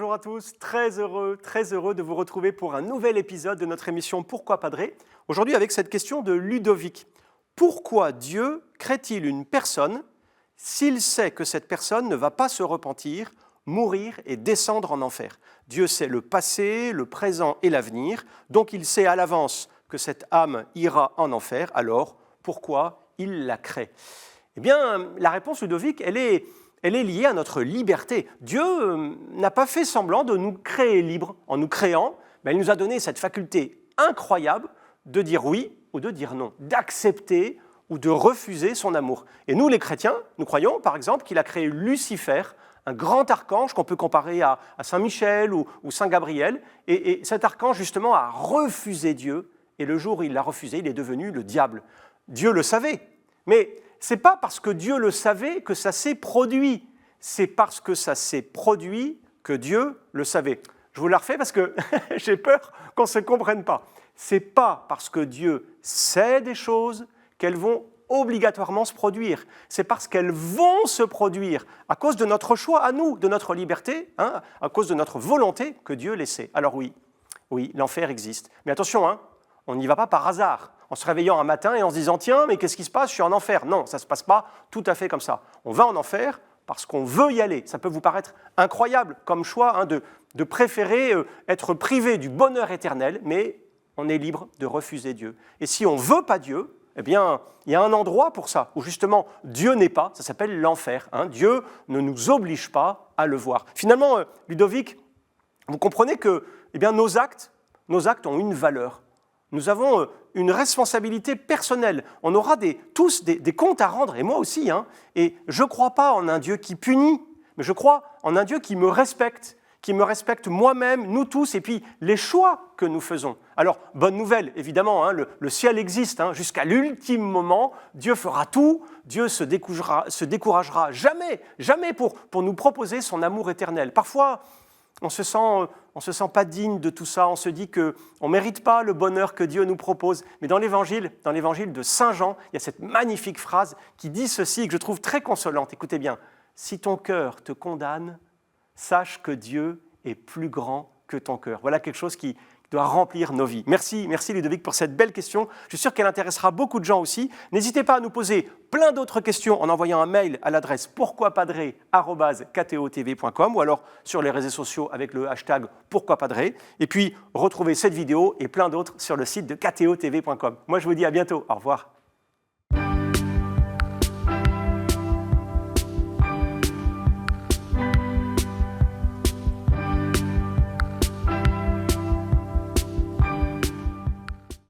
bonjour à tous, très heureux de vous retrouver pour un nouvel épisode de notre émission Pourquoi Padré. Aujourd'hui avec cette question de Ludovic. Pourquoi Dieu crée-t-il une personne s'il sait que cette personne ne va pas se repentir, mourir et descendre en enfer? Dieu sait le passé, le présent et l'avenir, donc il sait à l'avance que cette âme ira en enfer, alors pourquoi il la crée? Eh bien, la réponse, Ludovic, elle est liée à notre liberté. Dieu n'a pas fait semblant de nous créer libres. En nous créant, il nous a donné cette faculté incroyable de dire oui ou de dire non, d'accepter ou de refuser son amour. Et nous, les chrétiens, nous croyons, par exemple, qu'il a créé Lucifer, un grand archange qu'on peut comparer à Saint Michel ou Saint Gabriel. Et cet archange, justement, a refusé Dieu. Et le jour où il l'a refusé, il est devenu le diable. Dieu le savait, mais ce n'est pas parce que Dieu le savait que ça s'est produit. C'est parce que ça s'est produit que Dieu le savait. Je vous la refais parce que j'ai peur qu'on ne se comprenne pas. Ce n'est pas parce que Dieu sait des choses qu'elles vont obligatoirement se produire. C'est parce qu'elles vont se produire à cause de notre choix à nous, de notre liberté, à cause de notre volonté que Dieu les sait. Alors oui, l'enfer existe. Mais attention, on n'y va pas par hasard, en se réveillant un matin et en se disant « Tiens, mais qu'est-ce qui se passe? Je suis en enfer ». Non, ça ne se passe pas tout à fait comme ça. On va en enfer parce qu'on veut y aller. Ça peut vous paraître incroyable comme choix de préférer être privé du bonheur éternel, mais on est libre de refuser Dieu. Et si on ne veut pas Dieu, eh bien, il y a un endroit pour ça, où justement Dieu n'est pas, ça s'appelle l'enfer. Dieu ne nous oblige pas à le voir. Finalement, Ludovic, vous comprenez que nos actes ont une valeur. Nous avons une responsabilité personnelle. On aura tous des comptes à rendre, et moi aussi. Et je ne crois pas en un Dieu qui punit, mais je crois en un Dieu qui me respecte moi-même, nous tous, et puis les choix que nous faisons. Alors, bonne nouvelle, évidemment, le ciel existe. Jusqu'à l'ultime moment, Dieu fera tout, Dieu se découragera jamais pour nous proposer son amour éternel. Parfois, on se sent pas digne de tout ça, on se dit qu'on ne mérite pas le bonheur que Dieu nous propose. Mais dans l'évangile de Saint Jean, il y a cette magnifique phrase qui dit ceci, que je trouve très consolante. Écoutez bien, « Si ton cœur te condamne, sache que Dieu est plus grand que ton cœur. » Voilà quelque chose qui doit remplir nos vies. Merci Ludovic pour cette belle question. Je suis sûr qu'elle intéressera beaucoup de gens aussi. N'hésitez pas à nous poser plein d'autres questions en envoyant un mail à l'adresse pourquoipadré@ktotv.com ou alors sur les réseaux sociaux avec le hashtag pourquoipadré. Et puis, retrouvez cette vidéo et plein d'autres sur le site de ktotv.com. Moi, je vous dis à bientôt. Au revoir.